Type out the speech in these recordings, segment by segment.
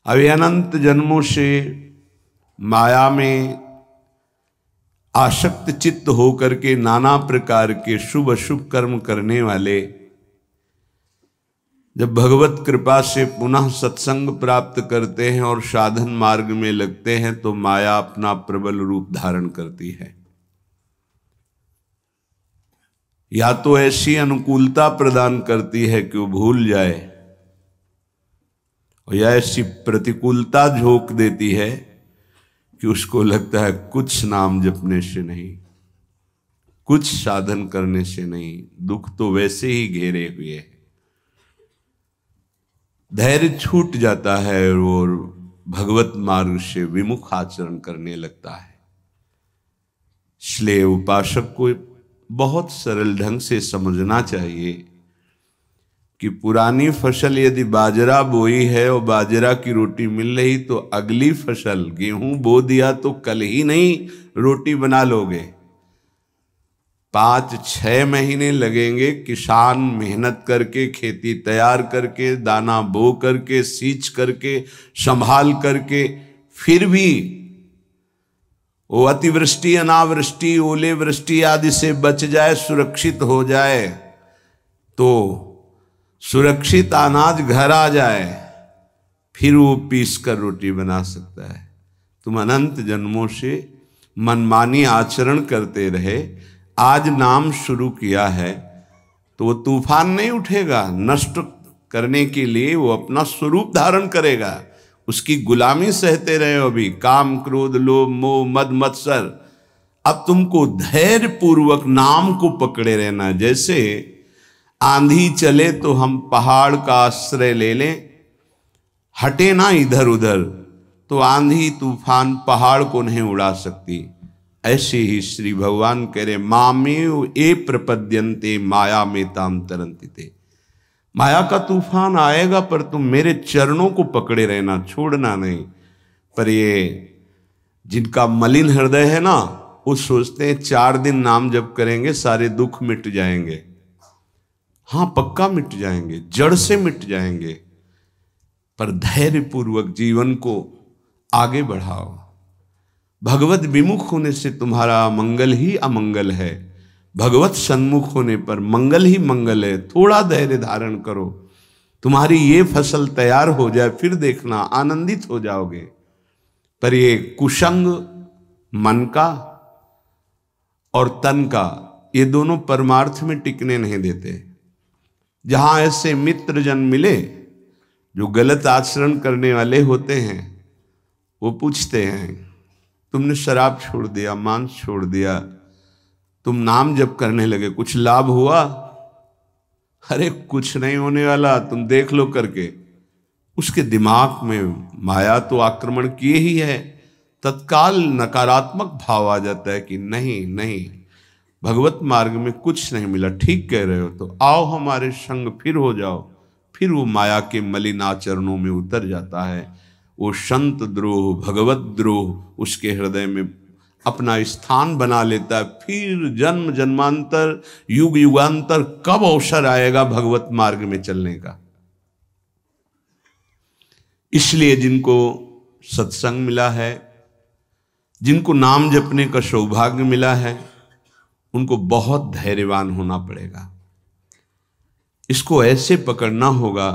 अब अनंत जन्मों से माया में आसक्त चित्त होकर के नाना प्रकार के शुभ अशुभ कर्म करने वाले जब भगवत कृपा से पुनः सत्संग प्राप्त करते हैं और साधन मार्ग में लगते हैं तो माया अपना प्रबल रूप धारण करती है। या तो ऐसी अनुकूलता प्रदान करती है कि वो भूल जाए, और या ऐसी प्रतिकूलता झोंक देती है कि उसको लगता है कुछ नाम जपने से नहीं, कुछ साधन करने से नहीं, दुख तो वैसे ही घेरे हुए है। धैर्य छूट जाता है और भगवत मार्ग से विमुख आचरण करने लगता है। इसलिए उपासक को बहुत सरल ढंग से समझना चाहिए कि पुरानी फसल यदि बाजरा बोई है और बाजरा की रोटी मिल रही तो अगली फसल गेहूं बो दिया तो कल ही नहीं रोटी बना लोगे। 5-6 महीने लगेंगे किसान मेहनत करके, खेती तैयार करके, दाना बो करके, सींच करके, संभाल करके, फिर भी वो अतिवृष्टि, अनावृष्टि, ओले वृष्टि आदि से बच जाए, सुरक्षित हो जाए, तो सुरक्षित अनाज घर आ जाए, फिर वो पीस कर रोटी बना सकता है। तुम अनंत जन्मों से मनमानी आचरण करते रहे, आज नाम शुरू किया है तो वो तूफान नहीं उठेगा, नष्ट करने के लिए वो अपना स्वरूप धारण करेगा। उसकी गुलामी सहते रहे हो अभी, काम क्रोध लोभ मोह मद मत्सर। अब तुमको धैर्य पूर्वक नाम को पकड़े रहना। जैसे आंधी चले तो हम पहाड़ का आश्रय ले लें, हटे ना इधर उधर, तो आंधी तूफान पहाड़ को नहीं उड़ा सकती। ऐसे ही श्री भगवान कह रहे मामेव ए प्रपद्यन्ते माया में ताम तरन्ति ते। माया का तूफान आएगा पर तुम मेरे चरणों को पकड़े रहना, छोड़ना नहीं। पर ये जिनका मलिन हृदय है ना, वो सोचते हैं 4 दिन नाम जप करेंगे सारे दुख मिट जाएंगे। हाँ, पक्का मिट जाएंगे, जड़ से मिट जाएंगे, पर धैर्य पूर्वक जीवन को आगे बढ़ाओ। भगवत विमुख होने से तुम्हारा मंगल ही अमंगल है, भगवत सन्मुख होने पर मंगल ही मंगल है। थोड़ा धैर्य धारण करो, तुम्हारी ये फसल तैयार हो जाए, फिर देखना आनंदित हो जाओगे। पर ये कुसंग मन का और तन का, ये दोनों परमार्थ में टिकने नहीं देते। जहां ऐसे मित्र जन मिले जो गलत आचरण करने वाले होते हैं, वो पूछते हैं तुमने शराब छोड़ दिया, मांस छोड़ दिया, तुम नाम जप करने लगे, कुछ लाभ हुआ? अरे कुछ नहीं होने वाला, तुम देख लो करके। उसके दिमाग में माया तो आक्रमण किए ही है। तत्काल नकारात्मक भाव आ जाता है कि नहीं नहीं, भगवत मार्ग में कुछ नहीं मिला, ठीक कह रहे हो, तो आओ हमारे संग फिर हो जाओ। फिर वो माया के मलिन आचरणों में उतर जाता है। वो संत द्रोह, भगवत द्रोह उसके हृदय में अपना स्थान बना लेता है। फिर जन्म जन्मांतर, युग युगांतर कब अवसर आएगा भगवत मार्ग में चलने का। इसलिए जिनको सत्संग मिला है, जिनको नाम जपने का सौभाग्य मिला है, उनको बहुत धैर्यवान होना पड़ेगा। इसको ऐसे पकड़ना होगा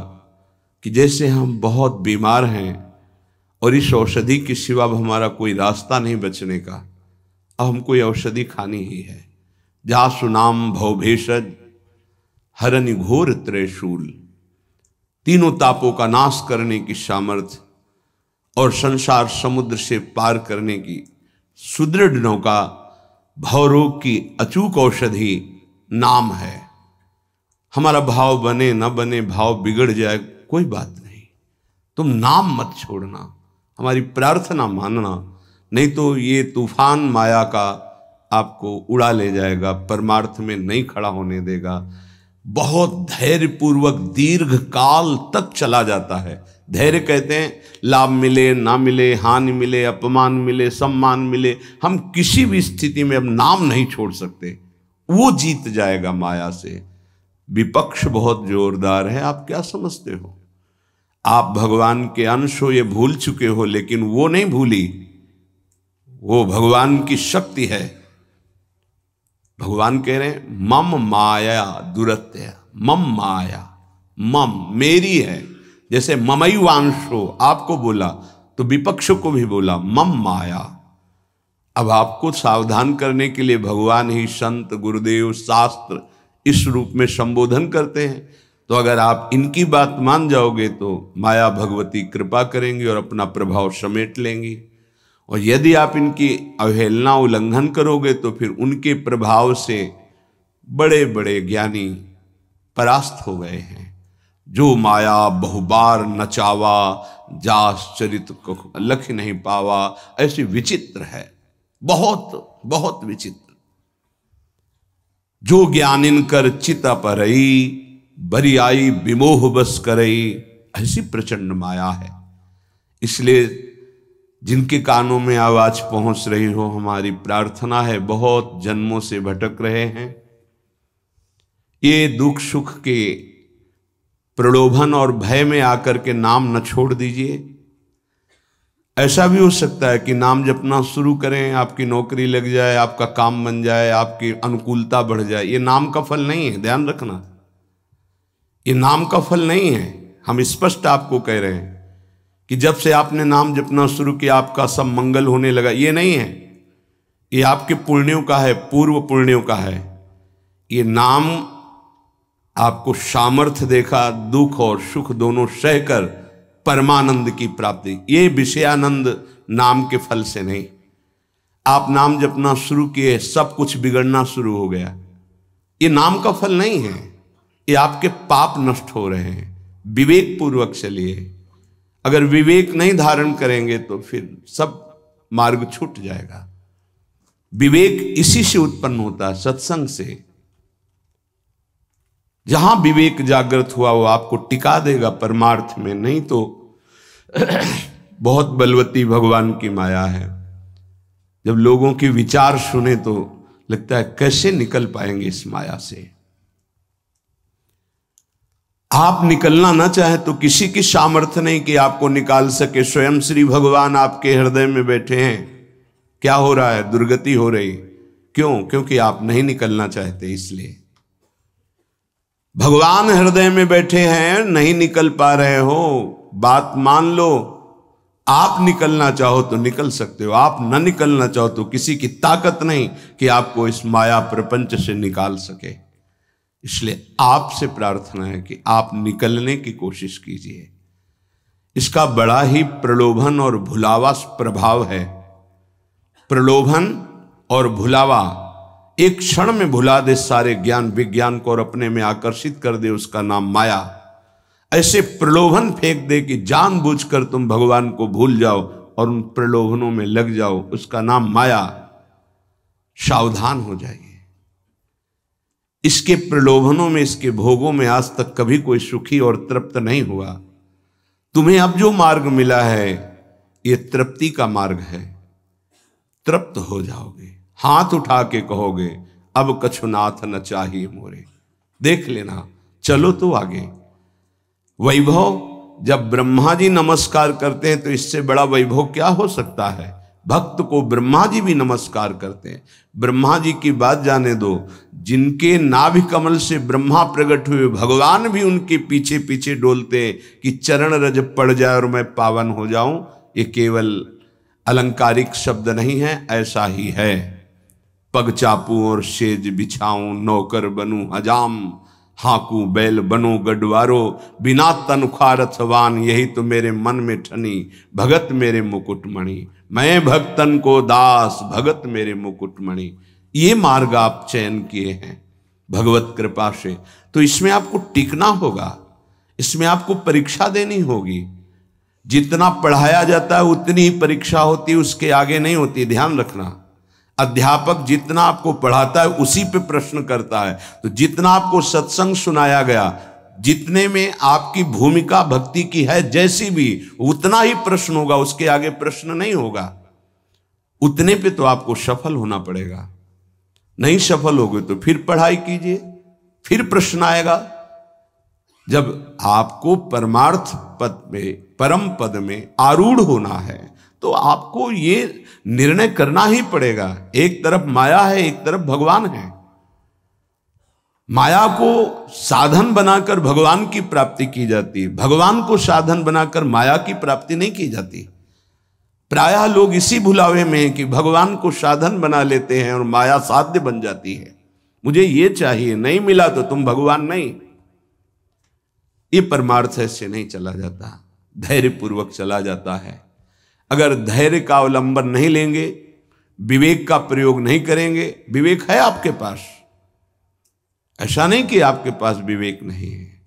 कि जैसे हम बहुत बीमार हैं और इस औषधि के सिवा अब हमारा कोई रास्ता नहीं बचने का, अब हमको ये औषधि खानी ही है। जा सुनाम भव भेषज हरनि घोर त्रयशूल, तीनों तापों का नाश करने की सामर्थ्य और संसार समुद्र से पार करने की सुदृढ़ नौका, भवरोग की अचूक औषधि नाम है। हमारा भाव बने न बने, भाव बिगड़ जाए, कोई बात नहीं, तुम नाम मत छोड़ना, हमारी प्रार्थना मानना, नहीं तो ये तूफान माया का आपको उड़ा ले जाएगा, परमार्थ में नहीं खड़ा होने देगा। बहुत धैर्यपूर्वक दीर्घ काल तक चला जाता है। धैर्य कहते हैं लाभ मिले ना मिले, हानि मिले, अपमान मिले, सम्मान मिले, हम किसी भी स्थिति में अब नाम नहीं छोड़ सकते। वो जीत जाएगा माया से। विपक्ष बहुत जोरदार है, आप क्या समझते हो? आप भगवान के अंश हो ये भूल चुके हो, लेकिन वो नहीं भूली, वो भगवान की शक्ति है। भगवान कह रहे हैं मम माया दुरत्य, मम माया, मम मेरी है। जैसे ममैवांशो आपको बोला तो विपक्ष को भी बोला मम माया। अब आपको सावधान करने के लिए भगवान ही संत गुरुदेव शास्त्र इस रूप में संबोधन करते हैं। तो अगर आप इनकी बात मान जाओगे तो माया भगवती कृपा करेंगी और अपना प्रभाव समेट लेंगी, और यदि आप इनकी अवहेलना उल्लंघन करोगे तो फिर उनके प्रभाव से बड़े बड़े ज्ञानी परास्त हो गए हैं। जो माया बहुबार नचावा, जास चरित को लख नहीं पावा, ऐसी विचित्र है, बहुत बहुत विचित्र। जो ज्ञानिन कर चिता परई, बरी आई विमोह बस करई, ऐसी प्रचंड माया है। इसलिए जिनके कानों में आवाज पहुंच रही हो, हमारी प्रार्थना है, बहुत जन्मों से भटक रहे हैं, ये दुख सुख के प्रलोभन और भय में आकर के नाम न छोड़ दीजिए। ऐसा भी हो सकता है कि नाम जपना शुरू करें, आपकी नौकरी लग जाए, आपका काम बन जाए, आपकी अनुकूलता बढ़ जाए। ये नाम का फल नहीं है, ध्यान रखना, ये नाम का फल नहीं है। हम स्पष्ट आपको कह रहे हैं कि जब से आपने नाम जपना शुरू किया आपका सब मंगल होने लगा, ये नहीं है। ये आपके पुण्यों का है, पूर्व पुण्यों का है। ये नाम आपको सामर्थ्य देखा, दुख और सुख दोनों सहकर परमानंद की प्राप्ति, ये विषयानंद नाम के फल से नहीं। आप नाम जपना शुरू किए, सब कुछ बिगड़ना शुरू हो गया, ये नाम का फल नहीं है, ये आपके पाप नष्ट हो रहे हैं। विवेक पूर्वक चलिए। अगर विवेक नहीं धारण करेंगे तो फिर सब मार्ग छूट जाएगा। विवेक इसी से उत्पन्न होता है, सत्संग से। जहां विवेक जागृत हुआ वो आपको टिका देगा परमार्थ में, नहीं तो बहुत बलवती भगवान की माया है। जब लोगों के विचार सुने तो लगता है कैसे निकल पाएंगे इस माया से। आप निकलना ना चाहे तो किसी की सामर्थ्य नहीं कि आपको निकाल सके। स्वयं श्री भगवान आपके हृदय में बैठे हैं। क्या हो रहा है? दुर्गति हो रही। क्यों? क्योंकि आप नहीं निकलना चाहते, इसलिए। भगवान हृदय में बैठे हैं, नहीं निकल पा रहे हो, बात मान लो। आप निकलना चाहो तो निकल सकते हो, आप न निकलना चाहो तो किसी की ताकत नहीं कि आपको इस माया प्रपंच से निकाल सके। इसलिए आपसे प्रार्थना है कि आप निकलने की कोशिश कीजिए। इसका बड़ा ही प्रलोभन और भुलावा प्रभाव है। प्रलोभन और भुलावा एक क्षण में भुला दे सारे ज्ञान विज्ञान को और अपने में आकर्षित कर दे, उसका नाम माया। ऐसे प्रलोभन फेंक दे कि जानबूझकर तुम भगवान को भूल जाओ और उन प्रलोभनों में लग जाओ, उसका नाम माया। सावधान हो जाइए। इसके प्रलोभनों में, इसके भोगों में आज तक कभी कोई सुखी और तृप्त नहीं हुआ। तुम्हें अब जो मार्ग मिला है ये तृप्ति का मार्ग है। तृप्त हो जाओगे, हाथ उठा के कहोगे अब कछुनाथ न चाहिए मोरे। देख लेना, चलो तो आगे। वैभव, जब ब्रह्मा जी नमस्कार करते हैं तो इससे बड़ा वैभव क्या हो सकता है। भक्त को ब्रह्मा जी भी नमस्कार करते हैं। ब्रह्मा जी की बात जाने दो, जिनके नाभि कमल से ब्रह्मा प्रकट हुए, भगवान भी उनके पीछे पीछे डोलते हैं कि चरण रज पड़ जाए और मैं पावन हो जाऊं। ये केवल अलंकारिक शब्द नहीं है, ऐसा ही है। पग चापू और सेज बिछाऊं, नौकर बनूं हजाम, हाकू बैल बनो गडवारो, बिना तनख्वाह रथवान, यही तो मेरे मन में ठनी, भगत मेरे मुकुटमणि। मैं भक्तन को दास, भगत मेरे मुकुटमणि। ये मार्ग आप चयन किए हैं भगवत कृपा से, तो इसमें आपको टिकना होगा, इसमें आपको परीक्षा देनी होगी। जितना पढ़ाया जाता है उतनी ही परीक्षा होती है, उसके आगे नहीं होती। ध्यान रखना, अध्यापक जितना आपको पढ़ाता है उसी पे प्रश्न करता है। तो जितना आपको सत्संग सुनाया गया, जितने में आपकी भूमिका भक्ति की है जैसी भी, उतना ही प्रश्न होगा, उसके आगे प्रश्न नहीं होगा। उतने पे तो आपको सफल होना पड़ेगा। नहीं सफल होगे तो फिर पढ़ाई कीजिए, फिर प्रश्न आएगा। जब आपको परमार्थ पद में, परम पद में आरूढ़ होना है तो आपको ये निर्णय करना ही पड़ेगा। एक तरफ माया है, एक तरफ भगवान है। माया को साधन बनाकर भगवान की प्राप्ति की जाती है, भगवान को साधन बनाकर माया की प्राप्ति नहीं की जाती। प्रायः लोग इसी भुलावे में हैं कि भगवान को साधन बना लेते हैं और माया साध्य बन जाती है। मुझे ये चाहिए, नहीं मिला तो तुम भगवान नहीं। ये परमार्थ ऐसे नहीं चला जाता, धैर्य पूर्वक चला जाता है। अगर धैर्य का अवलंबन नहीं लेंगे, विवेक का प्रयोग नहीं करेंगे, विवेक है आपके पास, ऐसा नहीं कि आपके पास विवेक नहीं है,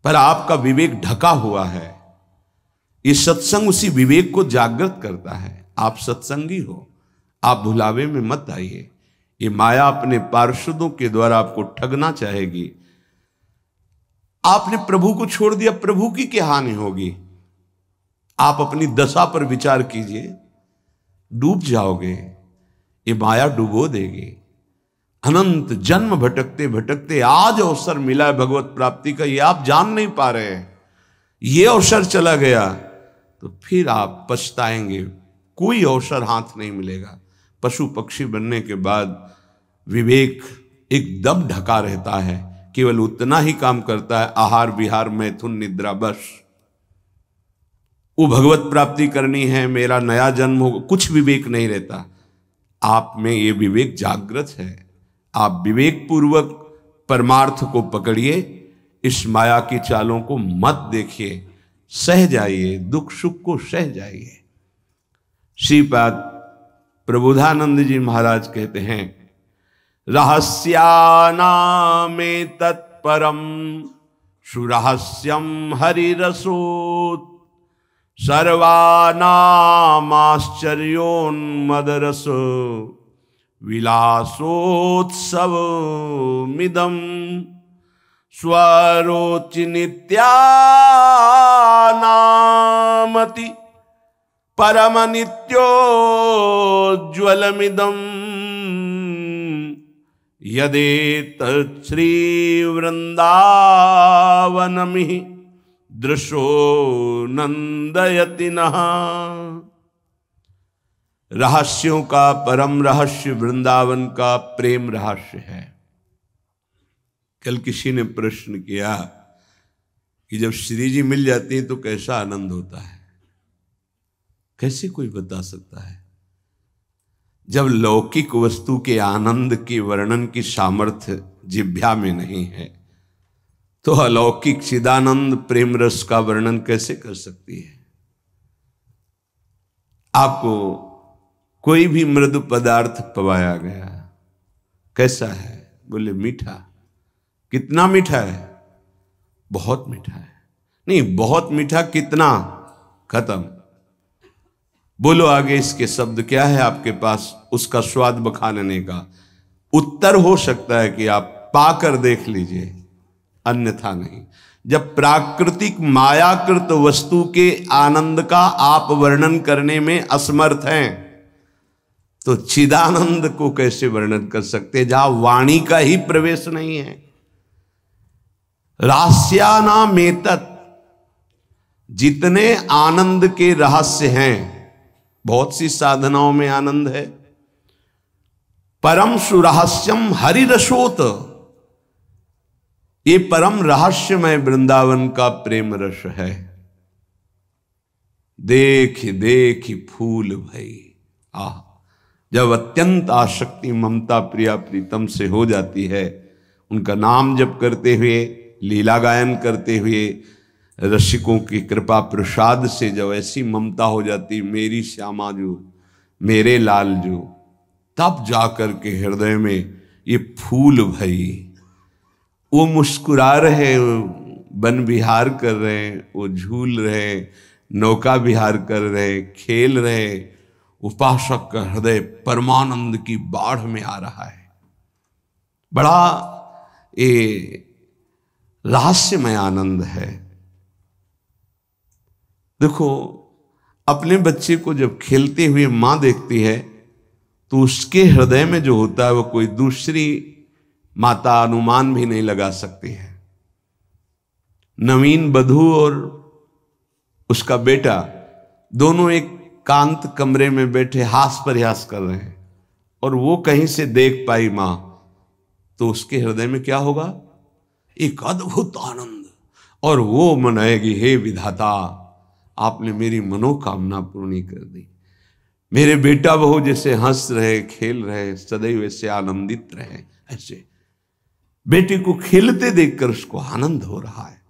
पर आपका विवेक ढका हुआ है। ये सत्संग उसी विवेक को जागृत करता है। आप सत्संगी हो, आप भुलावे में मत आइए। ये माया अपने पार्षदों के द्वारा आपको ठगना चाहेगी। आपने प्रभु को छोड़ दिया, प्रभु की क्या हानि होगी? आप अपनी दशा पर विचार कीजिए, डूब जाओगे। ये माया डुबो देगी। अनंत जन्म भटकते भटकते आज अवसर मिला है भगवत प्राप्ति का, ये आप जान नहीं पा रहे हैं। ये अवसर चला गया तो फिर आप पछताएंगे। कोई अवसर हाथ नहीं मिलेगा। पशु पक्षी बनने के बाद विवेक एकदम ढका रहता है, केवल उतना ही काम करता है, आहार विहार मैथुन निद्रा, बस। वो भगवत प्राप्ति करनी है, मेरा नया जन्म होगा, कुछ विवेक नहीं रहता। आप में ये विवेक जागृत है। आप विवेक पूर्वक परमार्थ को पकड़िए, इस माया की चालों को मत देखिए, सह जाइए, दुख सुख को सह जाइए। श्रीपाद प्रबोधानंद जी महाराज कहते हैं, रहस्यानामे तत्परम सुरहस्यम हरिरसोत् सर्वानामाश्चर्योन्मदरस विलासोत्सवमिदं स्वरोचि नित्यानामति परम नित्योज्ज्वलमिदं यदेतत् श्री वृंदावनमिहि दृशो नंदयति नः। रहस्यों का परम रहस्य वृंदावन का प्रेम रहस्य है। कल किसी ने प्रश्न किया कि जब श्री जी मिल जाती हैं तो कैसा आनंद होता है? कैसे कोई बता सकता है? जब लौकिक वस्तु के आनंद के वर्णन की सामर्थ्य जिह्वा में नहीं है तो अलौकिक चिदानंद प्रेम रस का वर्णन कैसे कर सकती है? आपको कोई भी मृदु पदार्थ पवाया गया, कैसा है? बोले मीठा। कितना मीठा है? बहुत मीठा है। नहीं, बहुत मीठा कितना? खत्म। बोलो आगे इसके शब्द क्या है आपके पास उसका स्वाद बखानने का? उत्तर हो सकता है कि आप पाकर देख लीजिए, अन्यथा नहीं। जब प्राकृतिक मायाकृत वस्तु के आनंद का आप वर्णन करने में असमर्थ हैं तो चिदानंद को कैसे वर्णन कर सकते, जहां वाणी का ही प्रवेश नहीं है। रहस्यानामेतत्, जितने आनंद के रहस्य हैं, बहुत सी साधनाओं में आनंद है। परम सुरहस्यम हरिरसोत, ये परम रहस्यमय वृंदावन का प्रेम रस है। देख देख फूल भई। आह, जब अत्यंत आसक्ति ममता प्रिया प्रीतम से हो जाती है, उनका नाम जप करते हुए, लीला गायन करते हुए, रसिकों की कृपा प्रसाद से जब ऐसी ममता हो जाती, मेरी श्यामा जो, मेरे लाल जो, तब जाकर के हृदय में ये फूल भई। वो मुस्कुरा रहे, वन विहार कर रहे, वो झूल रहे, नौका विहार कर रहे, खेल रहे, उपासक का हृदय परमानंद की बाढ़ में आ रहा है। बड़ा ये रहस्यमय आनंद है। देखो, अपने बच्चे को जब खेलते हुए मां देखती है तो उसके हृदय में जो होता है वो कोई दूसरी माता अनुमान भी नहीं लगा सकती है। नवीन बधू और उसका बेटा दोनों एक कांत कमरे में बैठे हास प्रयास कर रहे हैं, और वो कहीं से देख पाई मां, तो उसके हृदय में क्या होगा? एक अद्भुत आनंद, और वो मनाएगी, हे विधाता, आपने मेरी मनोकामना पूर्ण कर दी। मेरे बेटा बहू जैसे हंस रहे, खेल रहे, सदैव ऐसे आनंदित रहे। ऐसे बेटे को खेलते देखकर उसको आनंद हो रहा है।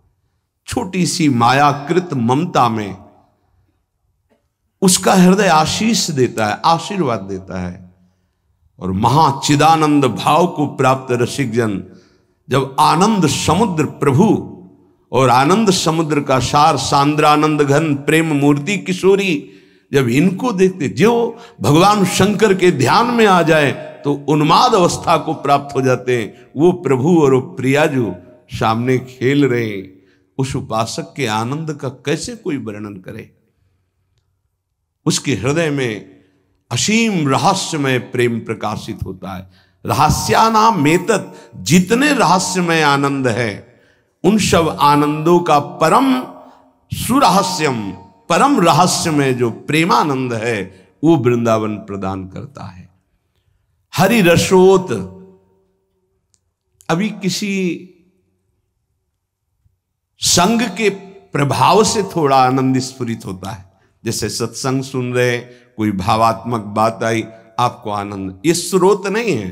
छोटी सी मायाकृत ममता में उसका हृदय आशीष देता है, आशीर्वाद देता है। और महाचिदानंद भाव को प्राप्त रसिक जन जब आनंद समुद्र प्रभु और आनंद समुद्र का सार सांद्रानंद घन प्रेम मूर्ति किशोरी, जब इनको देखते, जो भगवान शंकर के ध्यान में आ जाए तो उन्माद अवस्था को प्राप्त हो जाते हैं। वो प्रभु और वो प्रियाजू सामने खेल रहे हैं, उस उपासक के आनंद का कैसे कोई वर्णन करे। उसके हृदय में असीम रहस्यमय प्रेम प्रकाशित होता है। रहस्यानाम मेतत, जितने रहस्यमय आनंद है उन सब आनंदों का परम सुरहस्यम, परम रहस्य में जो प्रेमानंद है वो वृंदावन प्रदान करता है। हरि रसोत, अभी किसी संग के प्रभाव से थोड़ा आनंद स्फुरित होता है। जैसे सत्संग सुन रहे, कोई भावात्मक बात आई, आपको आनंद, ये स्रोत नहीं है,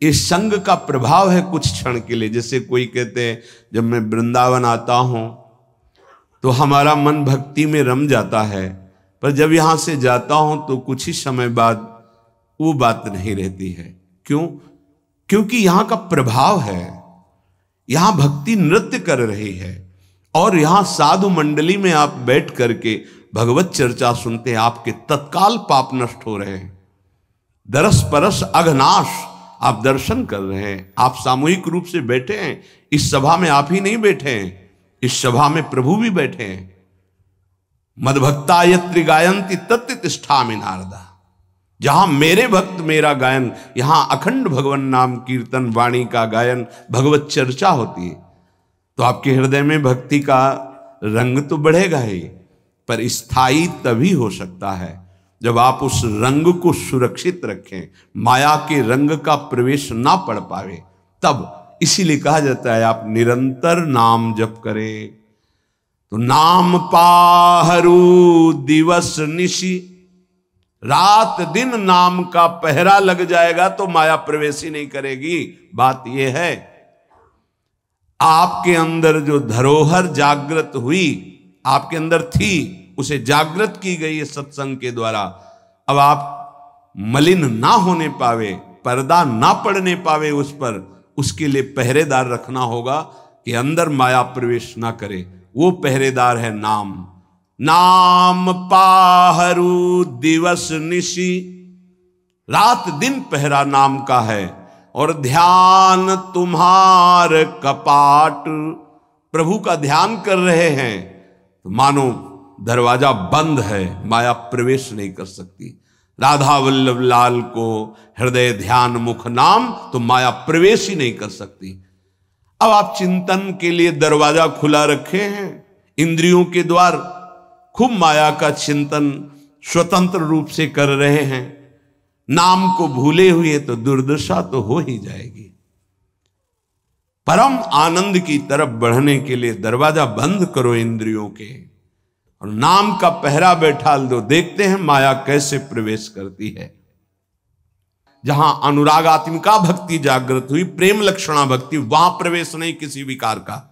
ये संग का प्रभाव है कुछ क्षण के लिए। जैसे कोई कहते हैं जब मैं वृंदावन आता हूं तो हमारा मन भक्ति में रम जाता है, पर जब यहां से जाता हूं तो कुछ ही समय बाद वो बात नहीं रहती है। क्यों? क्योंकि यहां का प्रभाव है, यहां भक्ति नृत्य कर रही है, और यहां साधु मंडली में आप बैठ करके भगवत चर्चा सुनते हैं, आपके तत्काल पाप नष्ट हो रहे हैं। दरस परस अघनाश, आप दर्शन कर रहे हैं। आप सामूहिक रूप से बैठे हैं, इस सभा में आप ही नहीं बैठे हैं, इस सभा में प्रभु भी बैठे हैं। मदभक्ता यत्र गायन्ति तत्र तिष्ठामि नारदा, जहां मेरे भक्त मेरा गायन, यहां अखंड भगवान नाम कीर्तन वाणी का गायन, भगवत चर्चा होती है, तो आपके हृदय में भक्ति का रंग तो बढ़ेगा ही, पर स्थायी तभी हो सकता है जब आप उस रंग को सुरक्षित रखें, माया के रंग का प्रवेश ना पड़ पावे तब। इसीलिए कहा जाता है आप निरंतर नाम जप करें तो नाम पाहरू दिवस निशि, रात दिन नाम का पहरा लग जाएगा तो माया प्रवेश ही नहीं करेगी। बात यह है, आपके अंदर जो धरोहर जागृत हुई, आपके अंदर थी, उसे जागृत की गई है सत्संग के द्वारा। अब आप मलिन ना होने पावे, पर्दा ना पड़ने पावे उस पर, उसके लिए पहरेदार रखना होगा कि अंदर माया प्रवेश ना करे। वो पहरेदार है नाम। नाम पाहरू दिवस निशि, रात दिन पहरा नाम का है। और ध्यान तुम्हार कपाट, प्रभु का ध्यान कर रहे हैं तो मानो दरवाजा बंद है, माया प्रवेश नहीं कर सकती। राधा वल्लभ लाल को हृदय ध्यान मुख नाम, तो माया प्रवेश ही नहीं कर सकती। अब आप चिंतन के लिए दरवाजा खुला रखे हैं, इंद्रियों के द्वार, खूब माया का चिंतन स्वतंत्र रूप से कर रहे हैं, नाम को भूले हुए तो दुर्दशा तो हो ही जाएगी। परम आनंद की तरफ बढ़ने के लिए दरवाजा बंद करो इंद्रियों के, और नाम का पहरा बैठाल दो। देखते हैं माया कैसे प्रवेश करती है। जहां अनुरागात्मिका भक्ति जागृत हुई, प्रेम लक्षणा भक्ति, वहां प्रवेश नहीं किसी विकार का।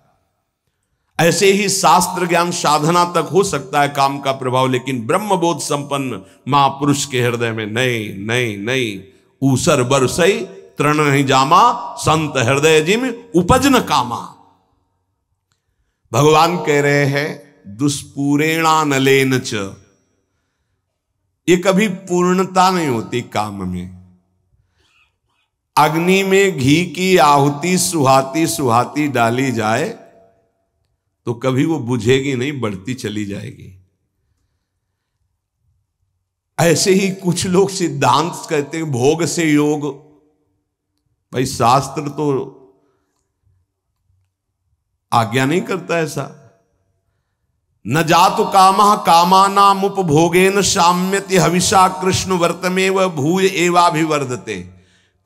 ऐसे ही शास्त्र ज्ञान साधना तक हो सकता है काम का प्रभाव, लेकिन ब्रह्मबोध संपन्न महापुरुष के हृदय में नहीं नहीं नहीं। ऊसर बरसई तृण नहीं जामा, संत हृदय जिम उपजन कामा। भगवान कह रहे हैं दुष्पूरेणा नलेन च, ये कभी पूर्णता नहीं होती काम में। अग्नि में घी की आहुति सुहाती सुहाती डाली जाए तो कभी वो बुझेगी नहीं, बढ़ती चली जाएगी। ऐसे ही कुछ लोग सिद्धांत कहते हैं भोग से योग। भाई शास्त्र तो आज्ञा नहीं करता ऐसा। न जातु कामः कामानाम उपभोगेन साम्यति हविषा कृष्ण वर्तमेव भूय एवाभिवर्धते।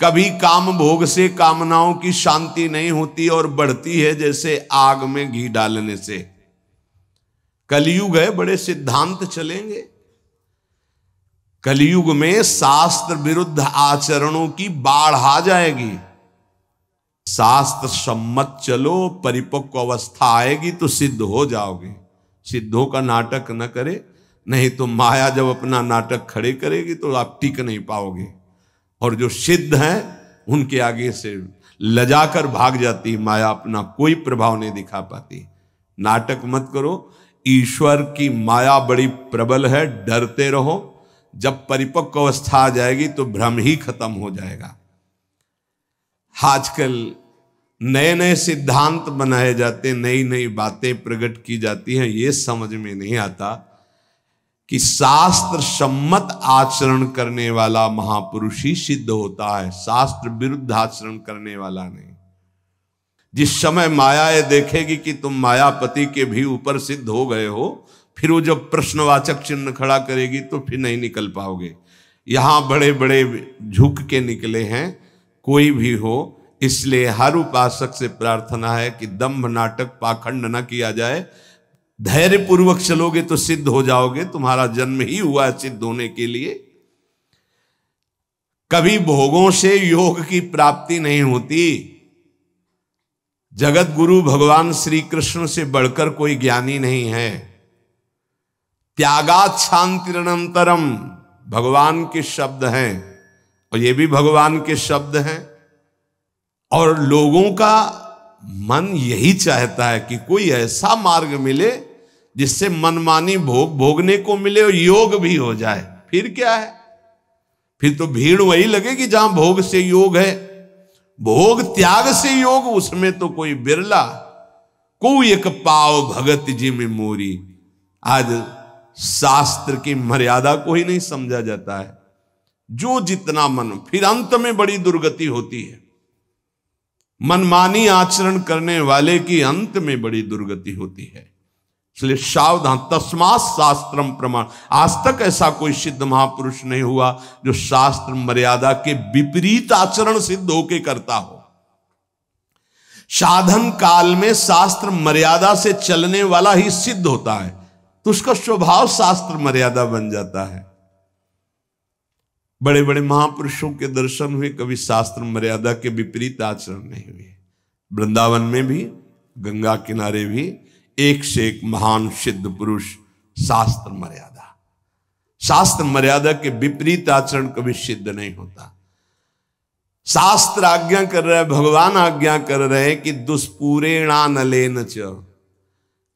कभी काम भोग से कामनाओं की शांति नहीं होती और बढ़ती है जैसे आग में घी डालने से। कलयुग है, बड़े सिद्धांत चलेंगे। कलयुग में शास्त्र विरुद्ध आचरणों की बाढ़ आ जाएगी। शास्त्र सम्मत चलो, परिपक्व अवस्था आएगी तो सिद्ध हो जाओगे। सिद्धों का नाटक न करे, नहीं तो माया जब अपना नाटक खड़े करेगी तो आप टिक नहीं पाओगे। और जो सिद्ध हैं उनके आगे से लजाकर भाग जाती माया, अपना कोई प्रभाव नहीं दिखा पाती। नाटक मत करो, ईश्वर की माया बड़ी प्रबल है, डरते रहो। जब परिपक्व अवस्था आ जाएगी तो भ्रम ही खत्म हो जाएगा। आजकल नए नए सिद्धांत बनाए जाते, नई नई बातें प्रकट की जाती हैं। ये समझ में नहीं आता कि शास्त्र सम्मत आचरण करने वाला महापुरुष ही सिद्ध होता है, शास्त्र विरुद्ध आचरण करने वाला नहीं। जिस समय माया ये देखेगी कि तुम मायापति के भी ऊपर सिद्ध हो गए हो, फिर वो जब प्रश्नवाचक चिन्ह खड़ा करेगी तो फिर नहीं निकल पाओगे। यहां बड़े बड़े झुक के निकले हैं, कोई भी हो। इसलिए हर उपासक से प्रार्थना है कि दंभ नाटक पाखंड न किया जाए। धैर्य पूर्वक चलोगे तो सिद्ध हो जाओगे। तुम्हारा जन्म ही हुआ है सिद्ध होने के लिए। कभी भोगों से योग की प्राप्ति नहीं होती। जगत गुरु भगवान श्री कृष्ण से बढ़कर कोई ज्ञानी नहीं है। त्यागात शांतिरनंतरम भगवान के शब्द हैं, और ये भी भगवान के शब्द हैं। और लोगों का मन यही चाहता है कि कोई ऐसा मार्ग मिले जिससे मनमानी भोग भोगने को मिले और योग भी हो जाए। फिर क्या है, फिर तो भीड़ वही लगेगी जहां भोग से योग है। भोग त्याग से योग, उसमें तो कोई बिरला। कोई एक पाव भगत जी में मोरी। आज शास्त्र की मर्यादा को ही नहीं समझा जाता है। जो जितना मन, फिर अंत में बड़ी दुर्गति होती है। मनमानी आचरण करने वाले की अंत में बड़ी दुर्गति होती है। इसलिए सावधान, तस्मात् शास्त्रम प्रमाण। आज तक ऐसा कोई सिद्ध महापुरुष नहीं हुआ जो शास्त्र मर्यादा के विपरीत आचरण सिद्ध होके करता हो। साधन काल में शास्त्र मर्यादा से चलने वाला ही सिद्ध होता है, तो उसका स्वभाव शास्त्र मर्यादा बन जाता है। बड़े बड़े महापुरुषों के दर्शन हुए, कभी शास्त्र मर्यादा के विपरीत आचरण नहीं हुए। वृंदावन में भी, गंगा किनारे भी एक से एक महान सिद्ध पुरुष। शास्त्र मर्यादा के विपरीत आचरण कभी सिद्ध नहीं होता। शास्त्र आज्ञा कर रहा है, भगवान आज्ञा कर रहे हैं कि दुष्पूरेणानलेन च,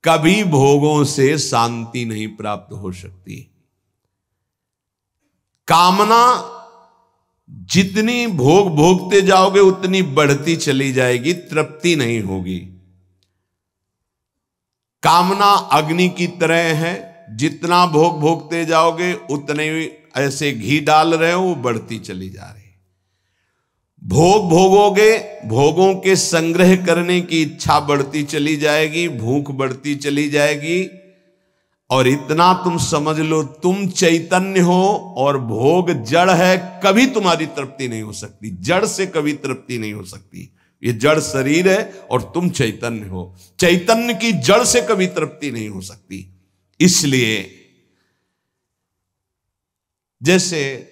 कभी भोगों से शांति नहीं प्राप्त हो सकती। कामना जितनी भोग भोगते जाओगे उतनी बढ़ती चली जाएगी, तृप्ति नहीं होगी। कामना अग्नि की तरह है, जितना भोग भोगते जाओगे उतने ऐसे घी डाल रहे हो, वो बढ़ती चली जा रही। भोग भोगोगे, भोगों के संग्रह करने की इच्छा बढ़ती चली जाएगी, भूख बढ़ती चली जाएगी। और इतना तुम समझ लो, तुम चैतन्य हो और भोग जड़ है, कभी तुम्हारी तृप्ति नहीं हो सकती। जड़ से कभी तृप्ति नहीं हो सकती। ये जड़ शरीर है और तुम चैतन्य हो। चैतन्य की जड़ से कभी तृप्ति नहीं हो सकती। इसलिए जैसे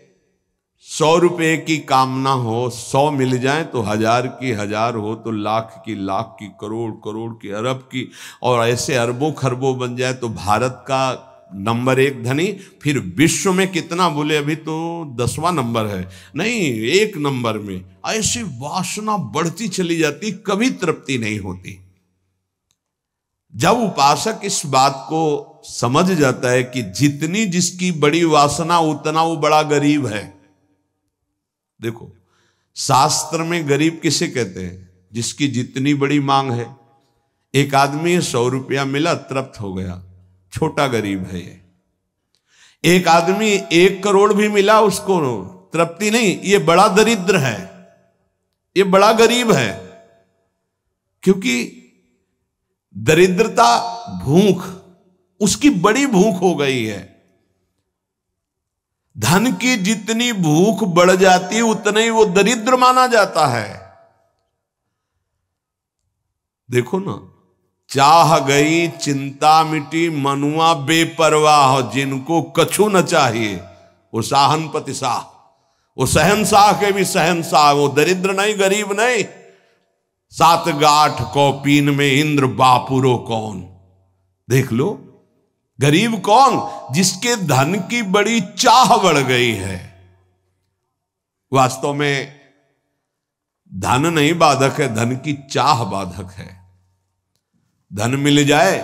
100 रुपए की कामना हो, 100 मिल जाए तो 1000 की, 1000 हो तो लाख की, लाख की, करोड़ करोड़ की, अरब की, और ऐसे अरबों खरबों बन जाए तो भारत का नंबर 1 धनी। फिर विश्व में कितना बोले, अभी तो 10वां नंबर है, नहीं 1 नंबर में। ऐसी वासना बढ़ती चली जाती, कभी तृप्ति नहीं होती। जब उपासक इस बात को समझ जाता है कि जितनी जिसकी बड़ी वासना उतना वो बड़ा गरीब है। देखो, शास्त्र में गरीब किसे कहते हैं? जिसकी जितनी बड़ी मांग है। एक आदमी 100 रुपया मिला, तृप्त हो गया, छोटा गरीब है ये। एक आदमी 1 करोड़ भी मिला, उसको तृप्ति नहीं, ये बड़ा दरिद्र है, ये बड़ा गरीब है। क्योंकि दरिद्रता भूख, उसकी बड़ी भूख हो गई है। धन की जितनी भूख बढ़ जाती है उतना ही वो दरिद्र माना जाता है। देखो ना, चाह गई चिंता मिटी मनुआ बेपरवाह, जिनको कछु न चाहिए वो साहनपति शाह, वो शहनशाह के भी शहनशाह, वो दरिद्र नहीं गरीब नहीं। सात गाठ कौपीन में इंद्र बापुरो कौन, देख लो गरीब कौन, जिसके धन की बड़ी चाह बढ़ गई है। वास्तव में धन नहीं बाधक है, धन की चाह बाधक है। धन मिल जाए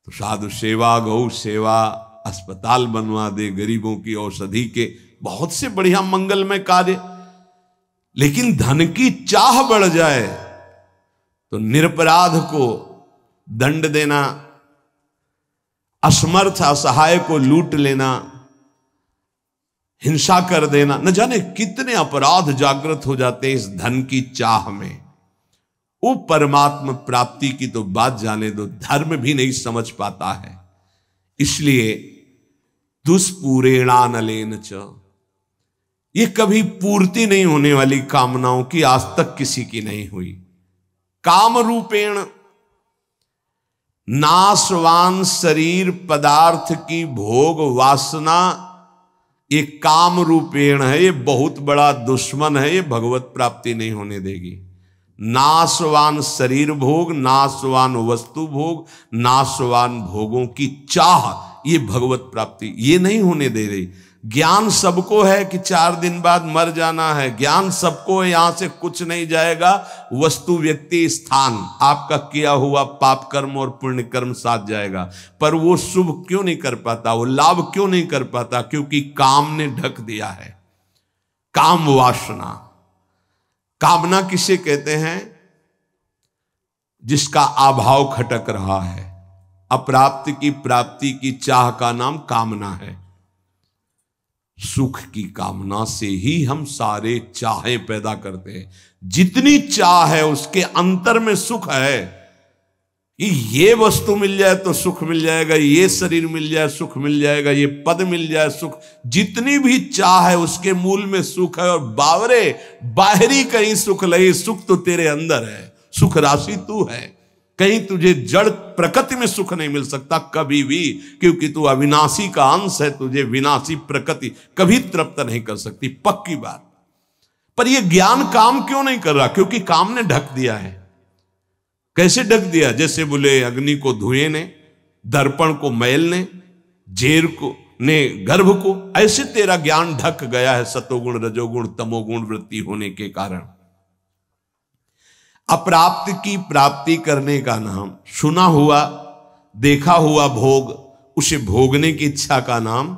तो साधु सेवा, गौ सेवा, अस्पताल बनवा दे, गरीबों की औषधि के बहुत से बढ़िया मंगलमय कार्य, लेकिन धन की चाह बढ़ जाए तो निरपराध को दंड देना, असमर्थ असहाय को लूट लेना, हिंसा कर देना, न जाने कितने अपराध जागृत हो जाते हैं इस धन की चाह में। वो परमात्मा प्राप्ति की तो बात जाने दो, धर्म भी नहीं समझ पाता है। इसलिए दुष्पूरेणानलेन च, ये कभी पूर्ति नहीं होने वाली कामनाओं की आज तक किसी की नहीं हुई। काम रूपेण, नाशवान शरीर पदार्थ की भोग वासना, ये काम रूपेण है, ये बहुत बड़ा दुश्मन है, ये भगवत प्राप्ति नहीं होने देगी। नाशवान शरीर भोग, नाशवान वस्तु भोग, नाशवान भोगों की चाह, ये भगवत प्राप्ति ये नहीं होने दे रही। ज्ञान सबको है कि 4 दिन बाद मर जाना है, ज्ञान सबको है, यहां से कुछ नहीं जाएगा, वस्तु व्यक्ति स्थान आपका किया हुआ पाप कर्म और पुण्य कर्म साथ जाएगा। पर वो शुभ क्यों नहीं कर पाता, वो लाभ क्यों नहीं कर पाता, क्योंकि काम ने ढक दिया है। काम वासना, कामना किसे कहते हैं, जिसका अभाव खटक रहा है। अप्राप्त की प्राप्ति की चाह का नाम कामना है। सुख की कामना से ही हम सारे चाहे पैदा करते हैं। जितनी चाह है उसके अंतर में सुख है कि ये वस्तु मिल जाए तो सुख मिल जाएगा, ये शरीर मिल जाए सुख मिल जाएगा, ये पद मिल जाए सुख। जितनी भी चाह है उसके मूल में सुख है। और बावरे बाहरी कहीं सुख नहीं, सुख तो तेरे अंदर है, सुख राशि तू है। कहीं तुझे जड़ प्रकृति में सुख नहीं मिल सकता कभी भी, क्योंकि तू अविनाशी का अंश है। तुझे विनाशी प्रकृति कभी तृप्त नहीं कर सकती, पक्की बात। पर यह ज्ञान काम क्यों नहीं कर रहा, क्योंकि काम ने ढक दिया है। कैसे ढक दिया, जैसे बोले अग्नि को धुएं ने, दर्पण को मैल ने, जेर को ने गर्भ को, ऐसे तेरा ज्ञान ढक गया है सतोगुण रजोगुण तमोगुण वृत्ति होने के कारण। अप्राप्त की प्राप्ति करने का नाम, सुना हुआ देखा हुआ भोग, उसे भोगने की इच्छा का नाम,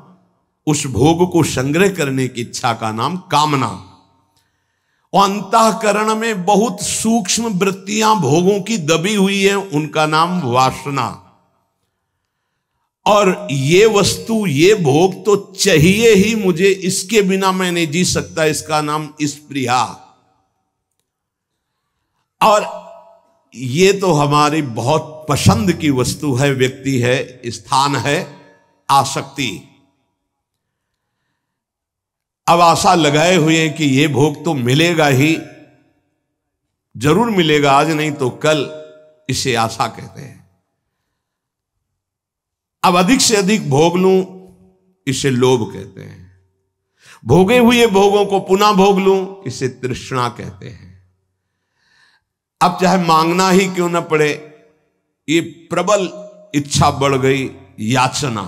उस भोग को संग्रह करने की इच्छा का नाम कामना। और अंतःकरण में बहुत सूक्ष्म वृत्तियां भोगों की दबी हुई है, उनका नाम वासना। और ये वस्तु ये भोग तो चाहिए ही मुझे, इसके बिना मैं नहीं जी सकता, इसका नाम स्पृहा। और ये तो हमारी बहुत पसंद की वस्तु है, व्यक्ति है, स्थान है, आसक्ति। अब आशा लगाए हुए हैं कि ये भोग तो मिलेगा ही, जरूर मिलेगा, आज नहीं तो कल, इसे आशा कहते हैं। अब अधिक से अधिक भोग लूं, इसे लोभ कहते हैं। भोगे हुए भोगों को पुनः भोग लूं, इसे तृष्णा कहते हैं। अब चाहे मांगना ही क्यों ना पड़े, ये प्रबल इच्छा बढ़ गई, याचना।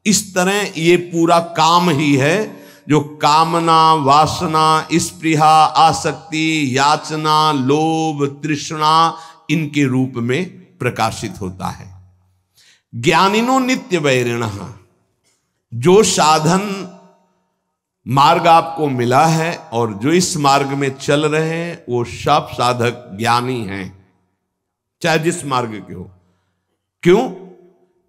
इस तरह ये पूरा काम ही है जो कामना, वासना, स्पृहा, आसक्ति, याचना, लोभ, तृष्णा, इनके रूप में प्रकाशित होता है। ज्ञानिनो नित्य वैरिणः, जो साधन मार्ग आपको मिला है और जो इस मार्ग में चल रहे हैं, वो सब साधक ज्ञानी हैं, चाहे जिस मार्ग के हो। क्यों?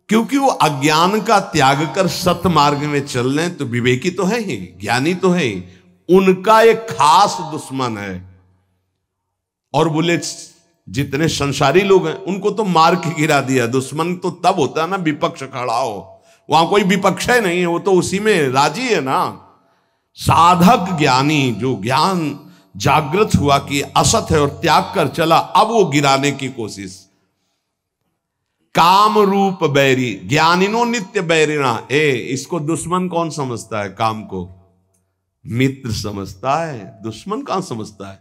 क्योंकि वो अज्ञान का त्याग कर सत मार्ग में चल रहे हैं, तो विवेकी तो है ही, ज्ञानी तो है ही। उनका एक खास दुश्मन है। और बोले जितने संसारी लोग हैं उनको तो मार के गिरा दिया। दुश्मन तो तब होता है ना विपक्ष खड़ा हो, वहां कोई विपक्ष है नहीं है, वो तो उसी में राजी है ना। साधक ज्ञानी जो ज्ञान जागृत हुआ कि असत है और त्याग कर चला, अब वो गिराने की कोशिश। काम रूप बैरी ज्ञानिनो नित्य बैरिणा। इसको दुश्मन कौन समझता है? काम को मित्र समझता है, दुश्मन कहां समझता है।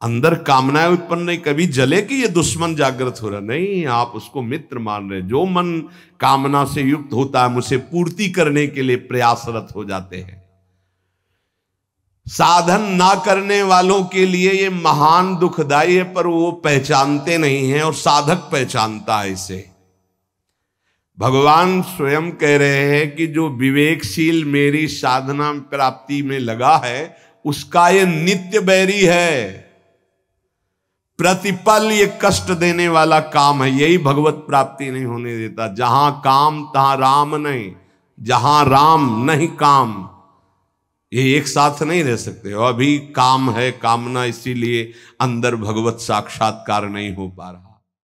अंदर कामनाएं उत्पन्न नहीं, कभी जले कि ये दुश्मन जागृत हो रहा, नहीं, आप उसको मित्र मान रहे। जो मन कामना से युक्त होता है उसे पूर्ति करने के लिए प्रयासरत हो जाते हैं। साधन ना करने वालों के लिए ये महान दुखदाई है, पर वो पहचानते नहीं हैं और साधक पहचानता है इसे। भगवान स्वयं कह रहे हैं कि जो विवेकशील मेरी साधना प्राप्ति में लगा है उसका ये नित्य बैरी है। प्रतिपल ये कष्ट देने वाला काम है, यही भगवत प्राप्ति नहीं होने देता। जहां काम तहां राम नहीं, जहां राम नहीं काम, ये एक साथ नहीं रह सकते। और अभी काम है, कामना, इसीलिए अंदर भगवत साक्षात्कार नहीं हो पा रहा।